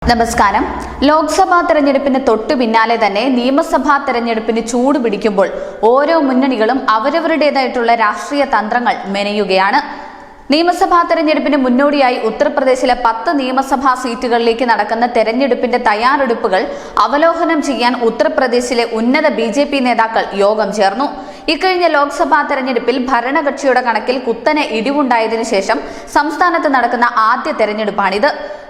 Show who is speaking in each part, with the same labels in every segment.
Speaker 1: നമസ്കാരം. ലോക്സഭാ തെരഞ്ഞെടുപ്പിന് തൊട്ടു പിന്നാലെ തന്നെ നിയമസഭാ തെരഞ്ഞെടുപ്പിന് ചൂട് പിടിക്കുമ്പോൾ ഓരോ മുന്നണികളും അവരവരുടേതായിട്ടുള്ള രാഷ്ട്രീയ തന്ത്രങ്ങൾ മെനയുകയാണ്. നിയമസഭാ തെരഞ്ഞെടുപ്പിന് മുന്നോടിയായി ഉത്തർപ്രദേശിലെ 10 നിയമസഭാ സീറ്റുകളിലേക്ക് നടക്കുന്ന തെരഞ്ഞെടുപ്പിന്റെ തയ്യാറെടുപ്പുകൾ അവലോകനം ചെയ്യാൻ ഉത്തർപ്രദേശിലെ ഉന്നത BJP നേതാക്കൾ യോഗം ചേർന്നു. ഇക്കഴിഞ്ഞ ലോക്സഭാ തെരഞ്ഞെടുപ്പിൽ ഭരണകക്ഷിയുടെ കണക്കിൽ കുത്തനെ ഇടിവുണ്ടായതിനു ശേഷം സംസ്ഥാനത്ത് നടക്കുന്ന ആദ്യ തെരഞ്ഞെടുപ്പാണിത്.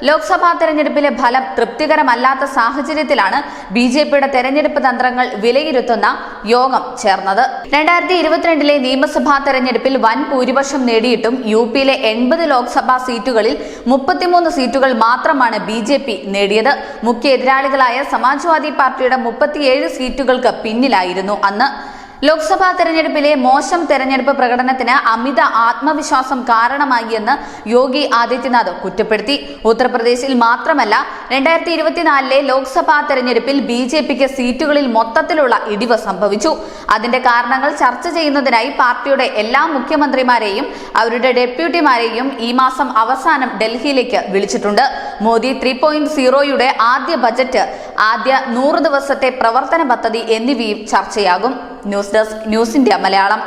Speaker 1: ലോക്സഭാ തെരഞ്ഞെടുപ്പിലെ ഫലം തൃപ്തികരമല്ലാത്ത സാഹചര്യത്തിലാണ് BJPയുടെ തെരഞ്ഞെടുപ്പ് തന്ത്രങ്ങൾ വിലയിരുത്തുന്ന യോഗം ചേർന്നത്. 2022 നിയമസഭാ തെരഞ്ഞെടുപ്പിൽ വൻ ഭൂരിപക്ഷം നേടിയിട്ടും യുപിയിലെ 80 ലോക്സഭാ സീറ്റുകളിൽ 33 സീറ്റുകൾ മാത്രമാണ് BJP നേടിയത്. മുഖ്യ എതിരാളികളായ സമാജ്വാദി പാർട്ടിയുടെ 37 സീറ്റുകൾക്ക് പിന്നിലായിരുന്നു അന്ന്. ലോക്സഭാ തെരഞ്ഞെടുപ്പിലെ മോശം തെരഞ്ഞെടുപ്പ് പ്രകടനത്തിന് അമിത ആത്മവിശ്വാസം കാരണമായി എന്ന് യോഗി ആദിത്യനാഥ് കുറ്റപ്പെടുത്തി. ഉത്തർപ്രദേശിൽ മാത്രമല്ല 2024 ലോക്സഭാ തെരഞ്ഞെടുപ്പിൽ BJPക്ക് സീറ്റുകളിൽ മൊത്തത്തിലുള്ള ഇടിവ് സംഭവിച്ചു. അതിന്റെ കാരണങ്ങൾ ചർച്ച ചെയ്യുന്നതിനായി പാർട്ടിയുടെ എല്ലാ മുഖ്യമന്ത്രിമാരെയും അവരുടെ ഡെപ്യൂട്ടിമാരെയും ഈ മാസം അവസാനം ഡൽഹിയിലേക്ക് വിളിച്ചിട്ടുണ്ട്. മോദി 3.0യുടെ ആദ്യ ബജറ്റ്, ആദ്യ 100 ദിവസത്തെ പ്രവർത്തന പദ്ധതി എന്നിവയും ചർച്ചയാകും. News desk, news India Malayalam.